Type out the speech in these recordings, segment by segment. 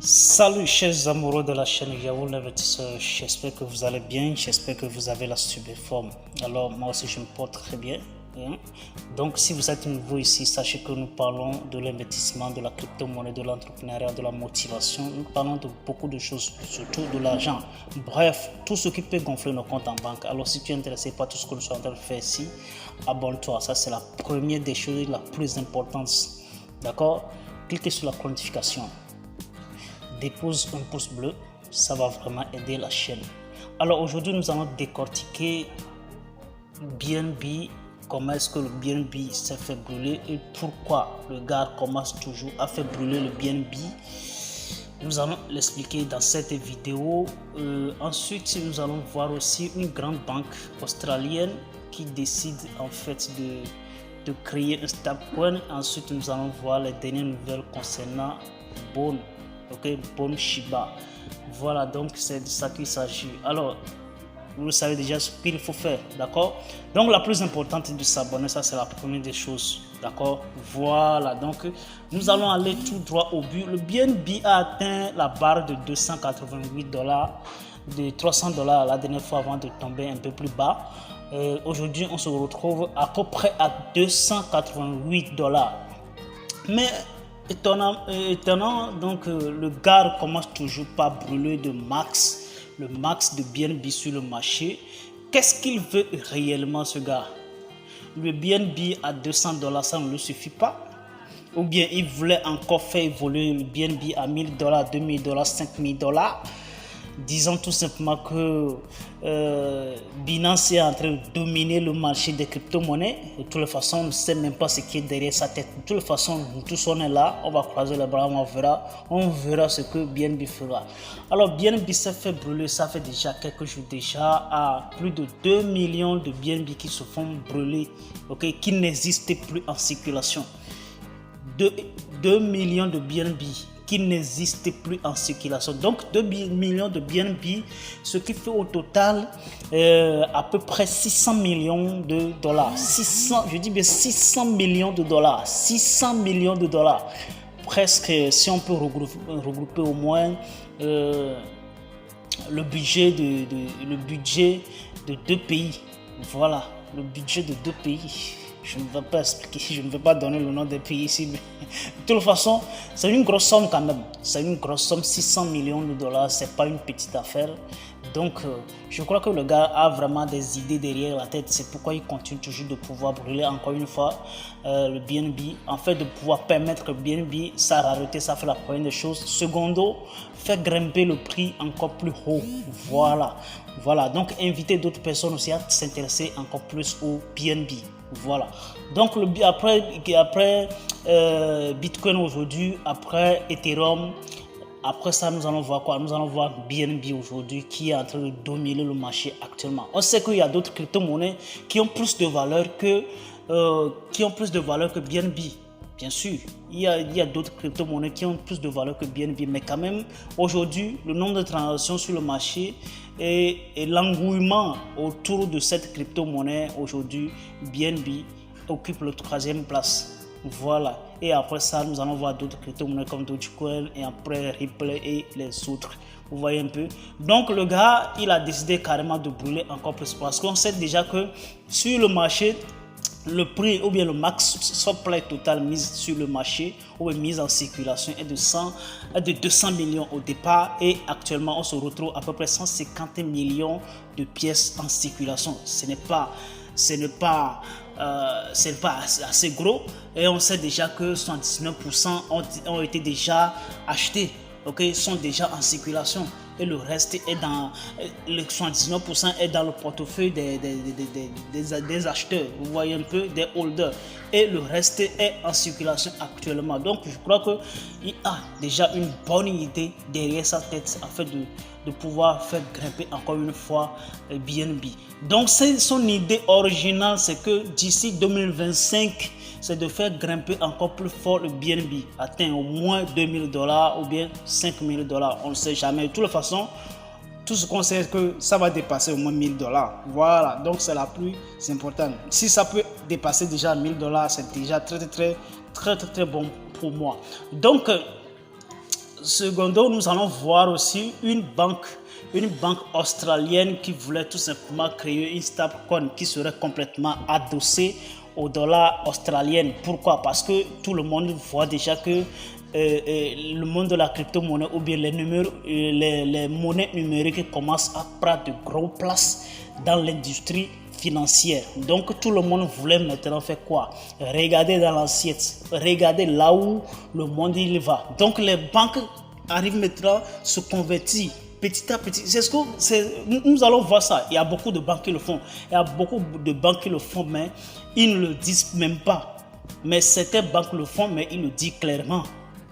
Salut chers amoureux de la chaîne Yahoo l'investisseur, j'espère que vous allez bien, j'espère que vous avez la super forme. Alors moi aussi je me porte très bien. Donc si vous êtes nouveau ici, sachez que nous parlons de l'investissement, de la crypto-monnaie, de l'entrepreneuriat, de la motivation. Nous parlons de beaucoup de choses, surtout de l'argent. Bref, tout ce qui peut gonfler nos comptes en banque. Alors si tu es intéressé par tout ce que nous sommes en train de faire ici, abonne-toi. Ça c'est la première des choses la plus importante. D'accord? Cliquez sur la notification. Dépose un pouce bleu, ça va vraiment aider la chaîne. Alors aujourd'hui nous allons décortiquer BNB, comment est-ce que le BNB s'est fait brûler et pourquoi le gars commence toujours à faire brûler le BNB. Nous allons l'expliquer dans cette vidéo. Ensuite nous allons voir aussi une grande banque australienne qui décide en fait de créer un stablecoin. Ensuite nous allons voir les dernières nouvelles concernant Bone. Ok, Bone Shiba. Voilà, donc c'est de ça qu'il s'agit. Alors, vous savez déjà ce qu'il faut faire, d'accord? Donc, la plus importante est de s'abonner, ça c'est la première des choses, d'accord? Voilà, donc nous allons aller tout droit au but. Le BNB a atteint la barre de $288, de $300 la dernière fois avant de tomber un peu plus bas. Aujourd'hui, on se retrouve à peu près à $288. Mais étonnant, donc le gars commence toujours par brûler le max de BNB sur le marché. Qu'est-ce qu'il veut réellement ce gars? Le BNB à $200, ça ne lui suffit pas? Ou bien il voulait encore faire évoluer le BNB à $1000, $2000, $5000? Disons tout simplement que Binance est en train de dominer le marché des crypto-monnaies. De toute façon, on ne sait même pas ce qui est derrière sa tête. De toute façon, nous tous on est là, on va croiser les bras, on verra ce que BNB fera. Alors BNB s'est fait brûler, ça fait déjà quelques jours déjà, à plus de 2 millions de BNB qui se font brûler, okay, qui n'existaient plus en circulation. 2 millions de BNB qui n'existait plus en circulation. Donc 2 millions de BNB, ce qui fait au total à peu près 600 millions de dollars. 600, je dis bien 600 millions de dollars. 600 millions de dollars. Presque, si on peut regrouper au moins le budget de deux pays. Voilà, le budget de deux pays. Je ne vais pas expliquer, je ne vais pas donner le nom des pays ici, mais de toute façon, c'est une grosse somme quand même. C'est une grosse somme, 600 millions de dollars, c'est pas une petite affaire. Donc, je crois que le gars a vraiment des idées derrière la tête. C'est pourquoi il continue toujours de pouvoir brûler encore une fois le BNB. En fait, de pouvoir permettre que le BNB, sa rareté, ça fait la première des choses. Secondo, faire grimper le prix encore plus haut. Voilà. Donc, inviter d'autres personnes aussi à s'intéresser encore plus au BNB. Voilà. Donc après Bitcoin aujourd'hui, après Ethereum, après ça nous allons voir quoi? Nous allons voir BNB aujourd'hui qui est en train de dominer le marché actuellement. On sait qu'il y a d'autres crypto-monnaies qui ont plus de valeur que BNB. Bien sûr, il y a d'autres crypto-monnaies qui ont plus de valeur que BNB, mais quand même, aujourd'hui, le nombre de transactions sur le marché et l'engouement autour de cette crypto-monnaie, aujourd'hui, BNB occupe la 3e place. Voilà. Et après ça, nous allons voir d'autres crypto-monnaies comme Dogecoin et après Ripple et les autres. Vous voyez un peu. Donc, le gars, il a décidé carrément de brûler encore plus parce qu'on sait déjà que sur le marché, le prix ou bien le max supply total mise sur le marché ou bien mise en circulation est de 200 millions au départ et actuellement on se retrouve à peu près 150 millions de pièces en circulation. Ce n'est pas assez gros et on sait déjà que 79% ont été déjà achetés, ok, sont déjà en circulation. Et le reste est dans le 79% est dans le portefeuille des acheteurs, vous voyez un peu, des holders, et le reste est en circulation actuellement. Donc je crois qu'il a déjà une bonne idée derrière sa tête afin de pouvoir faire grimper encore une fois BNB. Donc c'est son idée originale, c'est que d'ici 2025 c'est de faire grimper encore plus fort le BNB, atteindre au moins $2000 ou bien $5000, on ne sait jamais. De toute façon, tout ce qu'on sait, c'est que ça va dépasser au moins $1000. Voilà, donc c'est la plus importante. Si ça peut dépasser déjà $1000, c'est déjà très bon pour moi. Donc, Secondo, nous allons voir aussi une banque australienne qui voulait tout simplement créer une stablecoin qui serait complètement adossée au dollar australien. Pourquoi? Parce que tout le monde voit déjà que le monde de la crypto-monnaie ou bien les monnaies numériques commencent à prendre de grosses places dans l'industrie financière. Donc tout le monde voulait maintenant faire quoi? Regarder dans l'assiette, regarder là où le monde il va. Donc les banques arrivent maintenant à se convertir petit à petit. Nous allons voir ça. Il y a beaucoup de banques qui le font. Il y a beaucoup de banques qui le font, mais ils ne le disent même pas. Mais certaines banques le font, mais ils le disent clairement.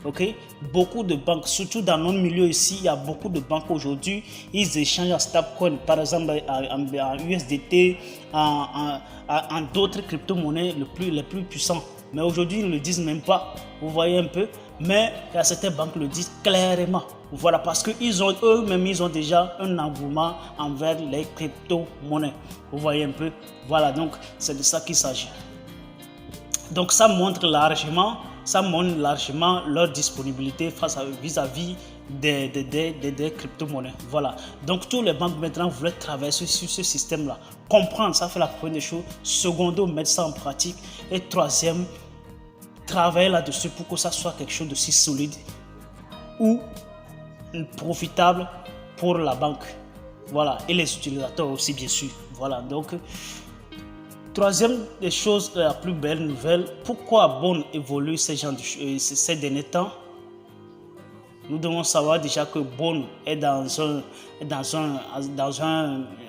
Ok, beaucoup de banques, surtout dans notre milieu ici, il y a beaucoup de banques aujourd'hui, ils échangent en stablecoin, par exemple en USDT, en d'autres crypto-monnaies les plus puissants. Mais aujourd'hui, ils ne le disent même pas, vous voyez un peu. Mais il y a certaines banques qui le disent clairement. Voilà, parce qu'eux-mêmes, ils ont déjà un engouement envers les crypto-monnaies. Vous voyez un peu. Voilà, donc c'est de ça qu'il s'agit. Donc ça montre largement leur disponibilité vis-à-vis des crypto-monnaies. Voilà. Donc tous les banques maintenant voulaient traverser sur ce système-là. Comprendre, ça fait la première chose. Secondo, mettre ça en pratique. Et troisième, travailler là-dessus pour que ça soit quelque chose de si solide ou profitable pour la banque. Voilà. Et les utilisateurs aussi, bien sûr. Voilà. Donc, troisième des choses, la plus belle nouvelle, pourquoi Bone évolue ces derniers temps? Nous devons savoir déjà que Bone est dans un,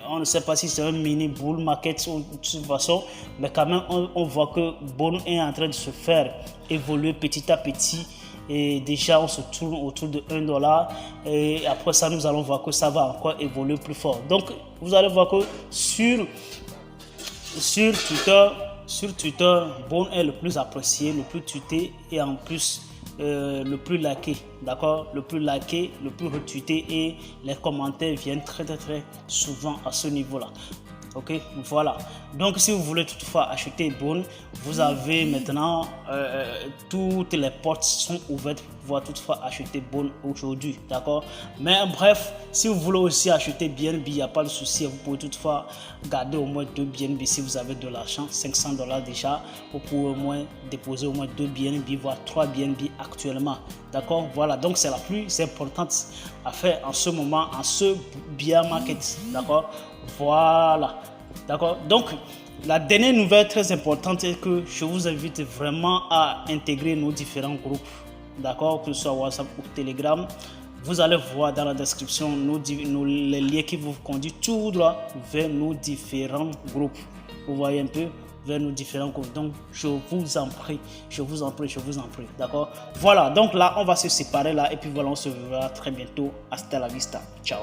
on ne sait pas si c'est un mini bull market ou de toute façon, mais quand même on voit que Bone est en train de se faire évoluer petit à petit. Et déjà on se tourne autour de $1 et après ça nous allons voir que ça va encore évoluer plus fort. Donc vous allez voir que sur Twitter, Bone est le plus apprécié, le plus tweeté et en plus le plus liké, d'accord, le plus liké, le plus retweeté et les commentaires viennent très souvent à ce niveau-là. Ok, voilà. Donc si vous voulez toutefois acheter Bone, vous avez maintenant toutes les portes sont ouvertes pour pouvoir toutefois acheter Bone aujourd'hui, d'accord. Mais bref, si vous voulez aussi acheter BNB, il n'y a pas de souci, vous pouvez toutefois garder au moins 2 BNB si vous avez de l'argent, $500 déjà, vous pouvez au moins déposer au moins 2 BNB, voire 3 BNB actuellement, d'accord. Voilà, donc c'est la plus importante à faire en ce moment, en ce bear market, d'accord. Voilà, d'accord. Donc, la dernière nouvelle très importante est que je vous invite vraiment à intégrer nos différents groupes, d'accord, que ce soit WhatsApp ou Telegram. Vous allez voir dans la description les liens qui vous conduisent tout droit vers nos différents groupes. Vous voyez un peu, vers nos différents groupes. Donc, je vous en prie, d'accord. Voilà, donc là, on va se séparer là et puis voilà, on se verra très bientôt. Hasta la vista. Ciao.